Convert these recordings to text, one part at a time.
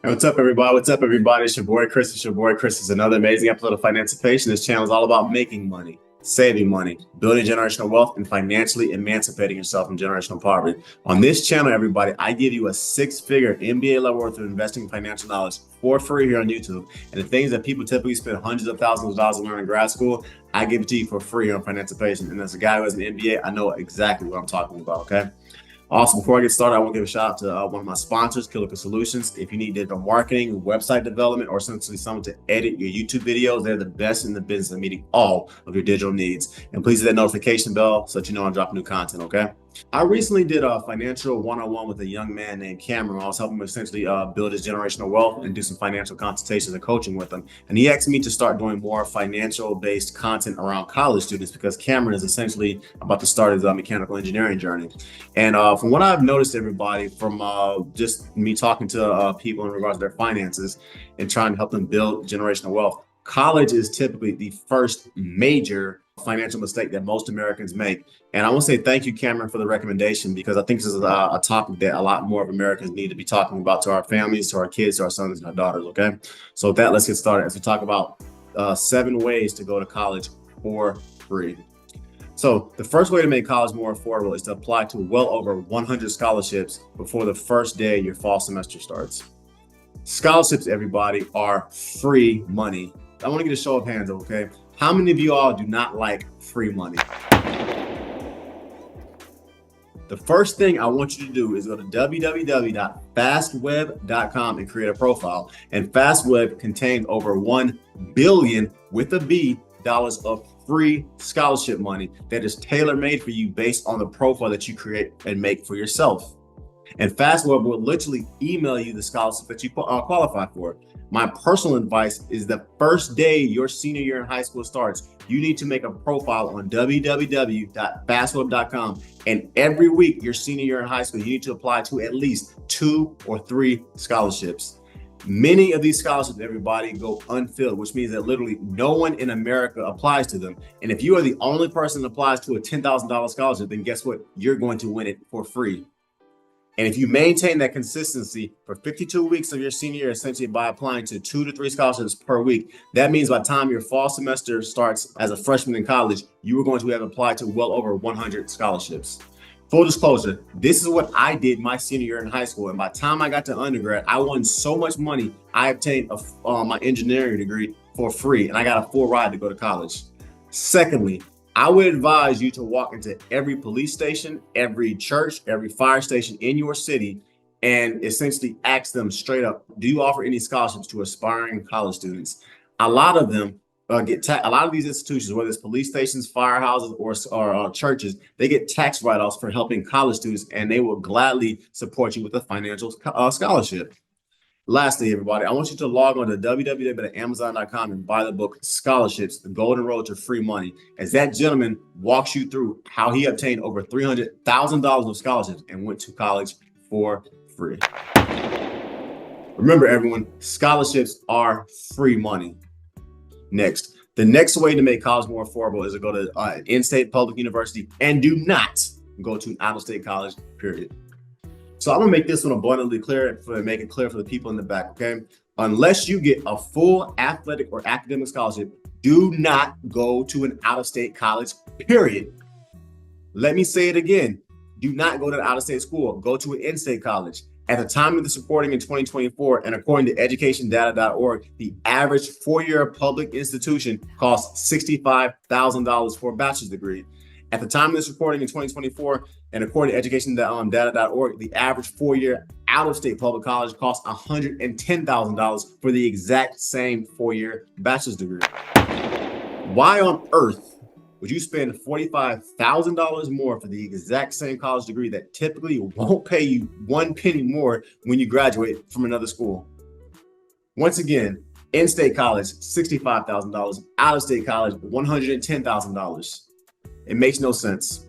Hey, what's up, everybody? What's up, everybody? It's your boy Chris. It's your boy Chris. It's another amazing episode of Financipation. This channel is all about making money, saving money, building generational wealth, and financially emancipating yourself from generational poverty. On this channel, everybody, I give you a six-figure MBA level worth of investing financial knowledge for free here on YouTube. And the things that people typically spend hundreds of thousands of dollars to learn in grad school, I give it to you for free here on Financipation. And as a guy who has an MBA, I know exactly what I'm talking about, okay? Also, before I get started, I want to give a shout out to one of my sponsors, Killer Solutions. If you need digital marketing, website development, or essentially someone to edit your YouTube videos, they're the best in the business of meeting all of your digital needs. And please hit that notification bell so that you know I'm dropping new content, okay? I recently did a financial one-on-one with a young man named Cameron. I was helping him essentially build his generational wealth and do some financial consultations and coaching with him. And he asked me to start doing more financial-based content around college students because Cameron is essentially about to start his mechanical engineering journey. And from what I've noticed, everybody, from just me talking to people in regards to their finances and trying to help them build generational wealth, college is typically the first major financial mistake that most Americans make. And I want to say thank you, Cameron, for the recommendation, because I think this is a topic that a lot more of Americans need to be talking about to our families, to our kids, to our sons and our daughters, okay? So with that, let's get started as we talk about 7 ways to go to college for free. So the first way to make college more affordable is to apply to well over 100 scholarships before the first day your fall semester starts. Scholarships, everybody, are free money. I want to get a show of hands, okay? How many of you all do not like free money? The first thing I want you to do is go to www.fastweb.com and create a profile. And FastWeb contains over 1 billion with a B dollars of free scholarship money that is tailor-made for you based on the profile that you create and make for yourself. And FastWeb will literally email you the scholarship that you qualify for. My personal advice is the first day your senior year in high school starts, you need to make a profile on www.fastweb.com. And every week your senior year in high school, you need to apply to at least 2 or 3 scholarships. Many of these scholarships, everybody, go unfilled, which means that literally no one in America applies to them. And if you are the only person that applies to a $10,000 scholarship, then guess what? You're going to win it for free. And if you maintain that consistency for 52 weeks of your senior year, essentially by applying to 2 to 3 scholarships per week, that means by the time your fall semester starts as a freshman in college, you are going to have applied to well over 100 scholarships. Full disclosure, this is what I did my senior year in high school. And by the time I got to undergrad, I won so much money, I obtained my engineering degree for free, and I got a full ride to go to college. Secondly, I would advise you to walk into every police station, every church, every fire station in your city and essentially ask them straight up, do you offer any scholarships to aspiring college students? A lot of them a lot of these institutions, whether it's police stations, firehouses, or churches, they get tax write-offs for helping college students, and they will gladly support you with a financial scholarship. Lastly, everybody, I want you to log on to www.amazon.com and buy the book Scholarships, The Golden Road to Free Money, as that gentleman walks you through how he obtained over $300,000 of scholarships and went to college for free. Remember, everyone, scholarships are free money. Next, the next way to make college more affordable is to go to an in-state public university and do not go to an out-of-state college, period. So I'm gonna make this one abundantly clear and make it clear for the people in the back, okay? Unless you get a full athletic or academic scholarship, do not go to an out-of-state college, period. Let me say it again. Do not go to an out-of-state school. Go to an in-state college. At the time of this recording in 2024, and according to educationdata.org, the average 4-year public institution costs $65,000 for a bachelor's degree. At the time of this recording in 2024, and according to educationdata.org, the average 4-year out-of-state public college costs $110,000 for the exact same 4-year bachelor's degree. Why on earth would you spend $45,000 more for the exact same college degree that typically won't pay you 1 penny more when you graduate from another school? Once again, in-state college, $65,000, out-of-state college, $110,000. It makes no sense.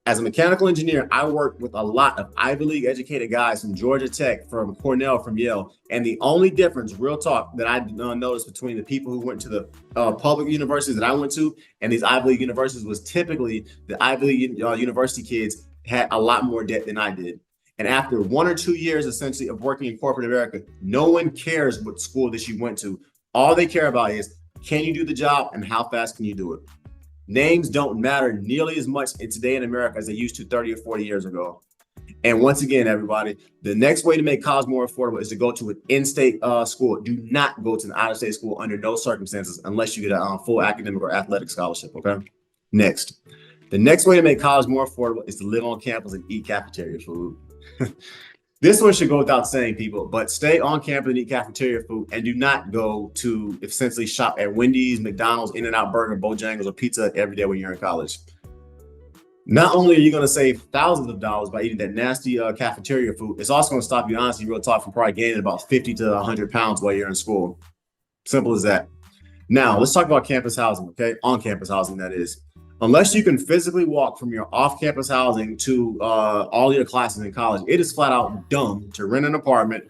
As a mechanical engineer, I work with a lot of Ivy League educated guys from Georgia Tech, from Cornell, from Yale. And the only difference, real talk, that I noticed between the people who went to the public universities that I went to and these Ivy League universities was typically the Ivy League university kids had a lot more debt than I did. And after 1 or 2 years, essentially, of working in corporate America, no one cares what school that you went to. All they care about is, can you do the job and how fast can you do it? Names don't matter nearly as much today in America as they used to 30 or 40 years ago. And once again, everybody, the next way to make college more affordable is to go to an in-state school. Do not go to an out-of-state school under no circumstances unless you get a full academic or athletic scholarship, okay? Next, the next way to make college more affordable is to live on campus and eat cafeteria food. This one should go without saying, people, but stay on campus and eat cafeteria food and do not go to essentially shop at Wendy's, McDonald's, In-N-Out Burger, Bojangles, or Pizza every day when you're in college. Not only are you going to save thousands of dollars by eating that nasty cafeteria food, it's also going to stop you, honestly, real talk, from probably gaining about 50 to 100 pounds while you're in school. Simple as that. Now, let's talk about campus housing, okay? On-campus housing, that is. Unless you can physically walk from your off-campus housing to all your classes in college, it is flat out dumb to rent an apartment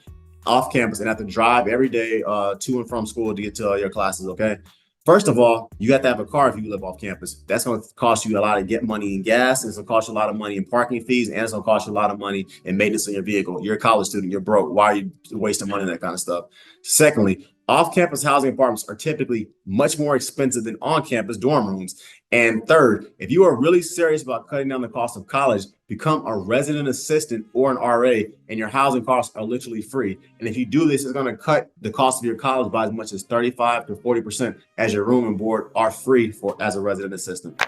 off campus and have to drive every day to and from school to get to your classes, okay? First of all, you have to have a car if you live off campus. That's going to cost you a lot of money in gas. It's going to cost you a lot of money in parking fees, and it's going to cost you a lot of money in maintenance on your vehicle. You're a college student. You're broke. Why are you wasting money on that kind of stuff? Secondly, off-campus housing apartments are typically much more expensive than on-campus dorm rooms. And third, if you are really serious about cutting down the cost of college, become a resident assistant or an RA, and your housing costs are literally free. And if you do this, it's going to cut the cost of your college by as much as 35 to 40%, as your room and board are free as a resident assistant.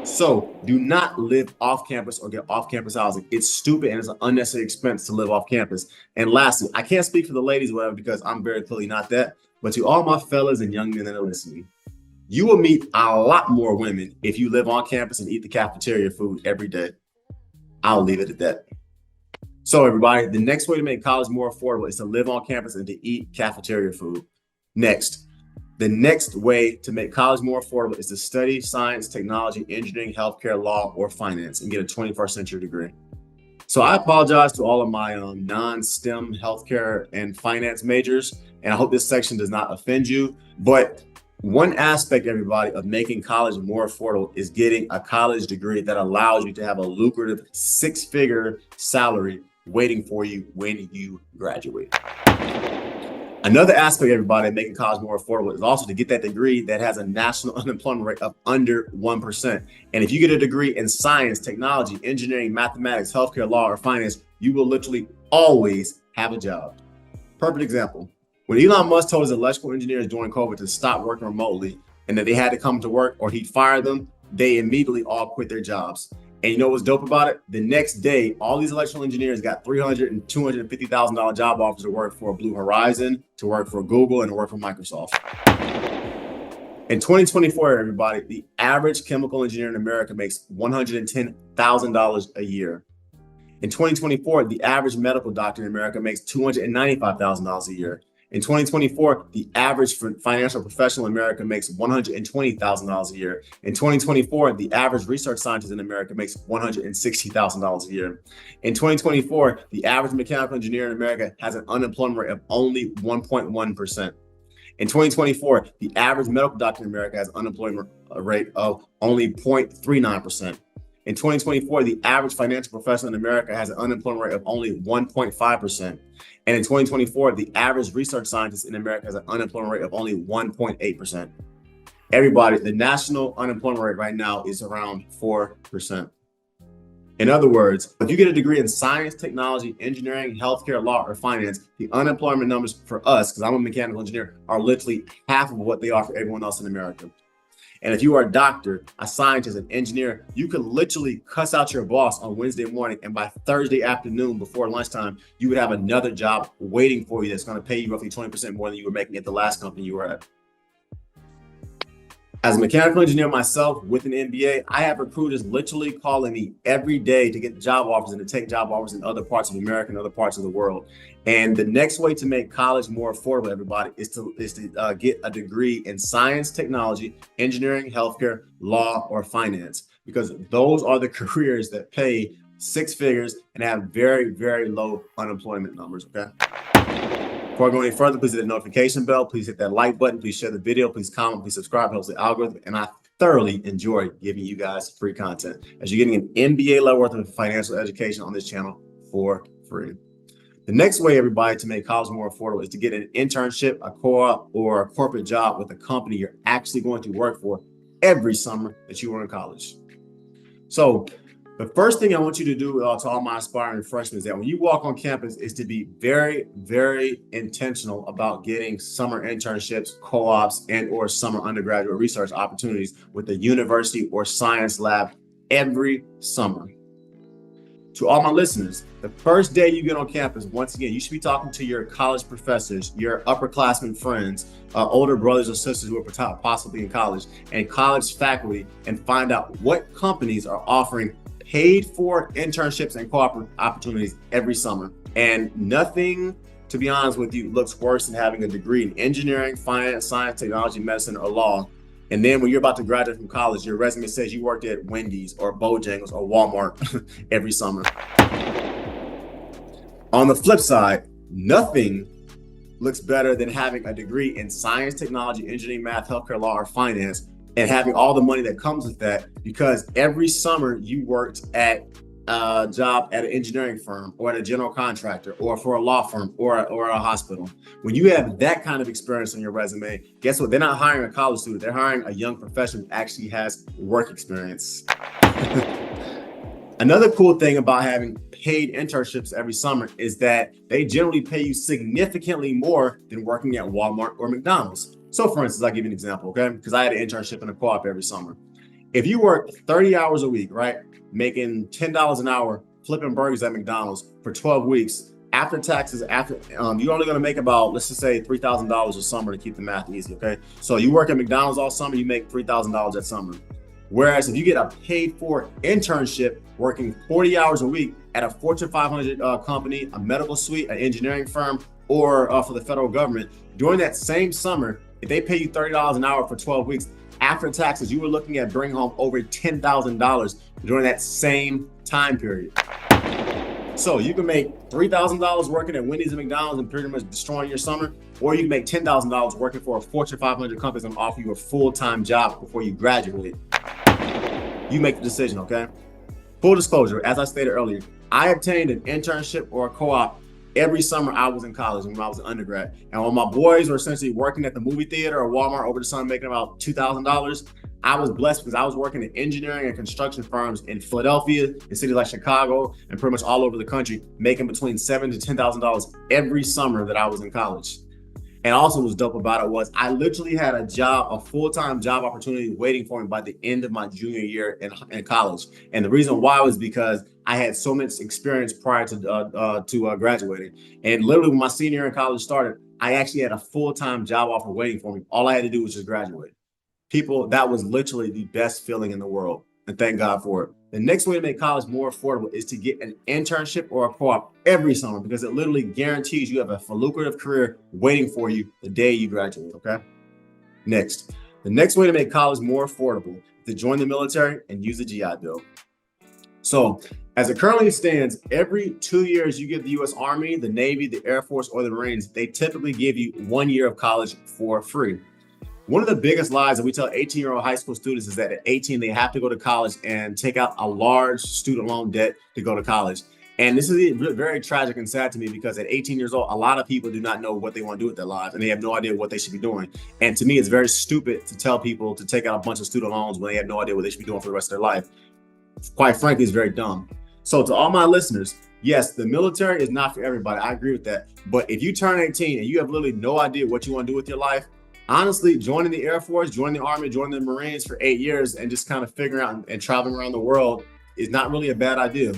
So do not live off campus or get off campus housing. It's stupid and it's an unnecessary expense to live off campus. And lastly, I can't speak for the ladies or whatever, because I'm very clearly not that. But to all my fellas and young men that are listening, you will meet a lot more women if you live on campus and eat the cafeteria food every day. I'll leave it at that. So everybody, the next way to make college more affordable is to live on campus and to eat cafeteria food. Next, the next way to make college more affordable is to study science, technology, engineering, healthcare, law, or finance and get a 21st century degree. So I apologize to all of my non-STEM healthcare and finance majors, and I hope this section does not offend you. But one aspect, everybody, of making college more affordable is getting a college degree that allows you to have a lucrative 6-figure salary waiting for you when you graduate. Another aspect, everybody, of making college more affordable is also to get that degree that has a national unemployment rate of under 1%. And if you get a degree in science, technology, engineering, mathematics, healthcare, law, or finance, you will literally always have a job. Perfect example. When Elon Musk told his electrical engineers during COVID to stop working remotely and that they had to come to work or he'd fire them, they immediately all quit their jobs. And you know what's dope about it? The next day, all these electrical engineers got $300,000 and $250,000 job offers to work for Blue Horizon, to work for Google, and to work for Microsoft. In 2024, everybody, the average chemical engineer in America makes $110,000 a year. In 2024, the average medical doctor in America makes $295,000 a year. In 2024, the average financial professional in America makes $120,000 a year. In 2024, the average research scientist in America makes $160,000 a year. In 2024, the average mechanical engineer in America has an unemployment rate of only 1.1%. In 2024, the average medical doctor in America has an unemployment rate of only 0.39%. In 2024, the average financial professional in America has an unemployment rate of only 1.5%. And in 2024, the average research scientist in America has an unemployment rate of only 1.8%. Everybody, the national unemployment rate right now is around 4%. In other words, if you get a degree in science, technology, engineering, healthcare, law, or finance, the unemployment numbers for us, because I'm a mechanical engineer, are literally half of what they are for everyone else in America. And if you are a doctor, a scientist, an engineer, you could literally cuss out your boss on Wednesday morning, and by Thursday afternoon before lunchtime, you would have another job waiting for you that's going to pay you roughly 20% more than you were making at the last company you were at. As a mechanical engineer myself with an MBA, I have recruiters literally calling me every day to get job offers and to take job offers in other parts of America and other parts of the world. And the next way to make college more affordable, everybody, is to get a degree in science, technology, engineering, healthcare, law, or finance, because those are the careers that pay 6 figures and have very, very low unemployment numbers, okay? Before I go any further, please hit the notification bell. Please hit that like button. Please share the video. Please comment. Please subscribe. It helps the algorithm. And I thoroughly enjoy giving you guys free content. As you're getting an MBA level worth of financial education on this channel for free. The next way, everybody, to make college more affordable is to get an internship, a co-op, or a corporate job with a company you're actually going to work for every summer that you are in college. So the first thing I want you to do to all my aspiring freshmen is that when you walk on campus is to be very, very intentional about getting summer internships, co-ops, and or summer undergraduate research opportunities with the university or science lab every summer. To all my listeners, the first day you get on campus, once again, you should be talking to your college professors, your upperclassmen friends, older brothers or sisters who are possibly in college, and college faculty, and find out what companies are offering paid for internships and co-op opportunities every summer. And nothing, to be honest with you, looks worse than having a degree in engineering, finance, science, technology, medicine, or law. And then when you're about to graduate from college, your resume says you worked at Wendy's or Bojangles or Walmart every summer. On the flip side, nothing looks better than having a degree in science, technology, engineering, math, healthcare, law, or finance, and having all the money that comes with that, because every summer you worked at a job at an engineering firm or at a general contractor or for a law firm or a hospital. When you have that kind of experience on your resume, guess what? They're not hiring a college student. They're hiring a young professional who actually has work experience. Another cool thing about having paid internships every summer is that they generally pay you significantly more than working at Walmart or McDonald's. So for instance, I'll give you an example, okay? Because I had an internship in a co-op every summer. If you work 30 hours a week, right? Making $10 an hour, flipping burgers at McDonald's for 12 weeks, after taxes, you're only gonna make about, let's just say $3,000 a summer to keep the math easy, okay? So you work at McDonald's all summer, you make $3,000 that summer. Whereas if you get a paid for internship working 40 hours a week at a Fortune 500 company, a medical suite, an engineering firm, or for the federal government, during that same summer, if they pay you $30 an hour for 12 weeks, after taxes, you were looking at bringing home over $10,000 during that same time period. So you can make $3,000 working at Wendy's and McDonald's and pretty much destroying your summer, or you can make $10,000 working for a Fortune 500 company and offer you a full-time job before you graduate. You make the decision, okay? Full disclosure, as I stated earlier, I obtained an internship or a co-op every summer I was in college when I was an undergrad. And when my boys were essentially working at the movie theater or Walmart over the summer making about $2,000, I was blessed because I was working in engineering and construction firms in Philadelphia, in cities like Chicago, and pretty much all over the country, making between $7,000 to $10,000 every summer that I was in college. And also what's dope about it was I literally had a full-time job opportunity waiting for me by the end of my junior year in college. And the reason why was because I had so much experience prior to graduating. And literally when my senior year in college started, I actually had a full-time job offer waiting for me. All I had to do was just graduate. People, that was literally the best feeling in the world. And thank God for it. The next way to make college more affordable is to get an internship or a co-op every summer, because it literally guarantees you have a lucrative career waiting for you the day you graduate, okay? Next, the next way to make college more affordable is to join the military and use the GI Bill. So as it currently stands, every 2 years you give the U.S. Army, the Navy, the Air Force, or the Marines, they typically give you 1 year of college for free. One of the biggest lies that we tell 18-year-old high school students is that at 18, they have to go to college and take out a large student loan debt to go to college. And this is very tragic and sad to me, because at 18 years old, a lot of people do not know what they want to do with their lives, and they have no idea what they should be doing. And to me, it's very stupid to tell people to take out a bunch of student loans when they have no idea what they should be doing for the rest of their life. Quite frankly, it's very dumb. So to all my listeners, yes, the military is not for everybody. I agree with that. But if you turn 18 and you have literally no idea what you want to do with your life, honestly, joining the Air Force, joining the Army, joining the Marines for 8 years and just kind of figuring out and traveling around the world is not really a bad idea.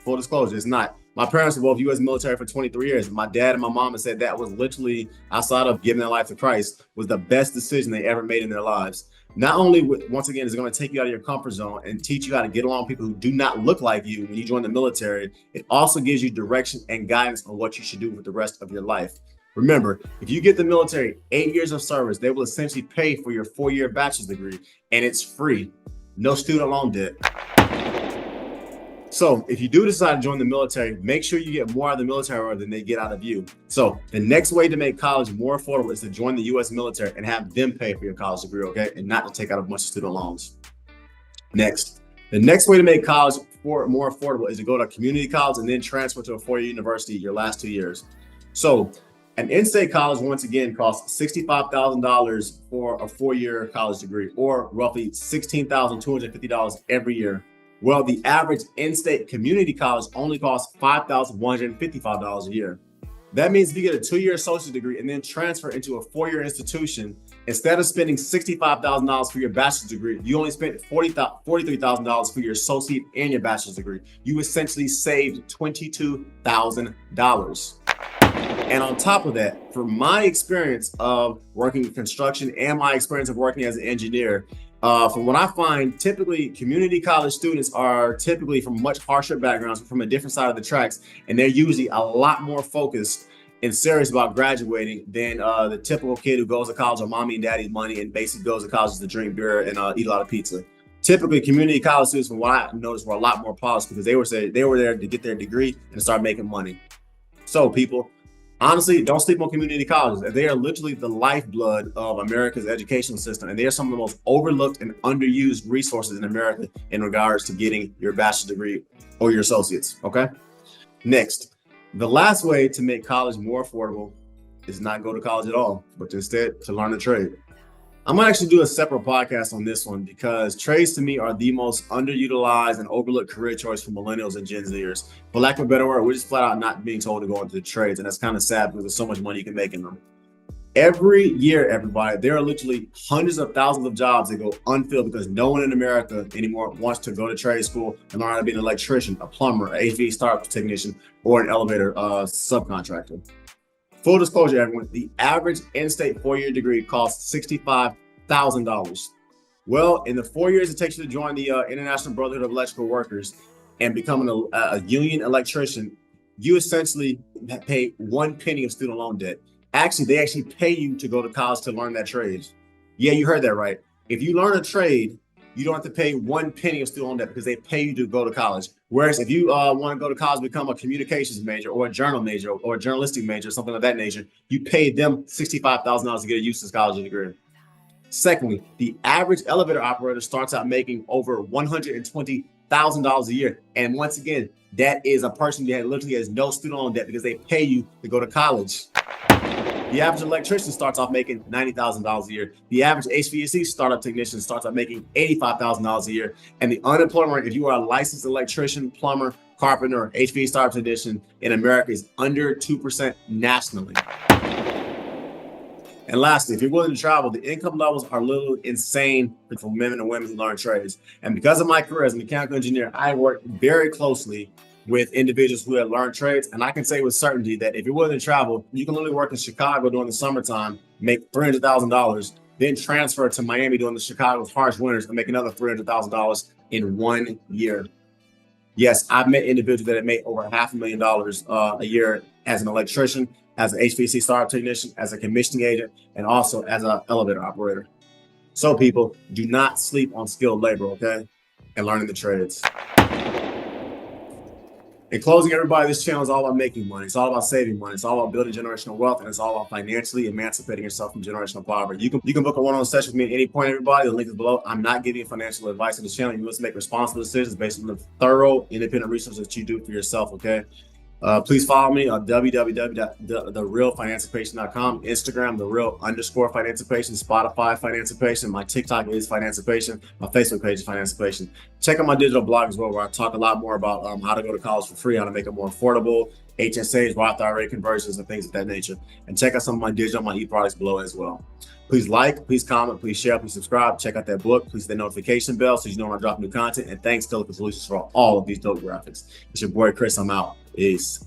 Full disclosure, it's not. My parents were both U.S. military for 23 years. My dad and my mom have said that was literally, outside of giving their life to Christ, was the best decision they ever made in their lives. Not only, once again, is it going to take you out of your comfort zone and teach you how to get along with people who do not look like you when you join the military, it also gives you direction and guidance on what you should do with the rest of your life. Remember, if you get the military 8 years of service, they will essentially pay for your 4-year bachelor's degree, and it's free. No student loan debt. So if you do decide to join the military, make sure you get more out of the military than they get out of you. So the next way to make college more affordable is to join the U.S. military and have them pay for your college degree, okay? And not to take out a bunch of student loans. Next, the next way to make college more affordable is to go to community college and then transfer to a four-year university your last 2 years. So an in-state college, once again, costs $65,000 for a four-year college degree, or roughly $16,250 every year. Well, the average in-state community college only costs $5,155 a year. That means if you get a 2-year associate degree and then transfer into a four-year institution, instead of spending $65,000 for your bachelor's degree, you only spent $43,000 for your associate and your bachelor's degree. You essentially saved $22,000. And on top of that, from my experience of working in construction and my experience of working as an engineer, from what I find, typically community college students are typically from much harsher backgrounds, from a different side of the tracks, and they're usually a lot more focused and serious about graduating than the typical kid who goes to college on mommy and daddy's money and basically goes to college to drink beer and eat a lot of pizza. Typically, community college students, from what I noticed, were a lot more polished because they were there to get their degree and start making money. So people, honestly, don't sleep on community colleges. They are literally the lifeblood of America's educational system, and they are some of the most overlooked and underused resources in America in regards to getting your bachelor's degree or your associates, okay? Next, the last way to make college more affordable is not go to college at all, but instead to learn a trade. I'm gonna actually do a separate podcast on this one because trades to me are the most underutilized and overlooked career choice for millennials and Gen Zers. For lack of a better word, we're just flat out not being told to go into the trades, and that's kind of sad because there's so much money you can make in them. Every year, everybody, there are literally hundreds of thousands of jobs that go unfilled because no one in America anymore wants to go to trade school and learn how to be an electrician, a plumber, an HVAC startup technician, or an elevator subcontractor. Full disclosure, everyone, the average in-state four-year degree costs $65,000. Well, in the 4 years it takes you to join the International Brotherhood of Electrical Workers and become a union electrician, you essentially pay 1 penny of student loan debt. Actually, they actually pay you to go to college to learn that trade. Yeah, you heard that right. If you learn a trade, you don't have to pay 1 penny of student loan debt because they pay you to go to college. Whereas if you want to go to college, become a communications major or a journal major or a journalistic major, something of that nature, you pay them $65,000 to get a useless college degree. Secondly, the average elevator operator starts out making over $120,000 a year. And once again, that is a person that literally has no student loan debt because they pay you to go to college. The average electrician starts off making $90,000 a year. The average HVAC startup technician starts off making $85,000 a year. And the unemployment rate, if you are a licensed electrician, plumber, carpenter, or HVAC startup technician in America, is under 2% nationally. And lastly, if you're willing to travel, the income levels are literally insane for men and women who learn trades. And because of my career as a mechanical engineer, I work very closely with individuals who have learned trades. And I can say with certainty that if you're willing to travel, you can literally work in Chicago during the summertime, make $300,000, then transfer to Miami during the Chicago's harsh winters and make another $300,000 in 1 year. Yes, I've met individuals that have made over $500,000 a year as an electrician, as an HVAC startup technician, as a commissioning agent, and also as an elevator operator. So people, do not sleep on skilled labor, okay? And learning the trades. In closing, everybody, this channel is all about making money. It's all about saving money. It's all about building generational wealth, and it's all about financially emancipating yourself from generational poverty. You can book a one-on-one session with me at any point, everybody. The link is below. I'm not giving you financial advice on this channel. You must make responsible decisions based on the thorough, independent research that you do for yourself, okay? Please follow me on www.therealfinancipation.com, Instagram, @thereal_financipation, Spotify, Financipation. My TikTok is Financipation. My Facebook page is Financipation. Check out my digital blog as well, where I talk a lot more about how to go to college for free, how to make it more affordable, HSAs, Roth IRA conversions, and things of that nature. And check out some of my digital, my e-products below as well. Please like, please comment, please share, please subscribe. Check out that book. Please hit the notification bell so you know when I drop new content. And thanks, Teleco Solutions, for all of these dope graphics. It's your boy, Chris. I'm out. Peace.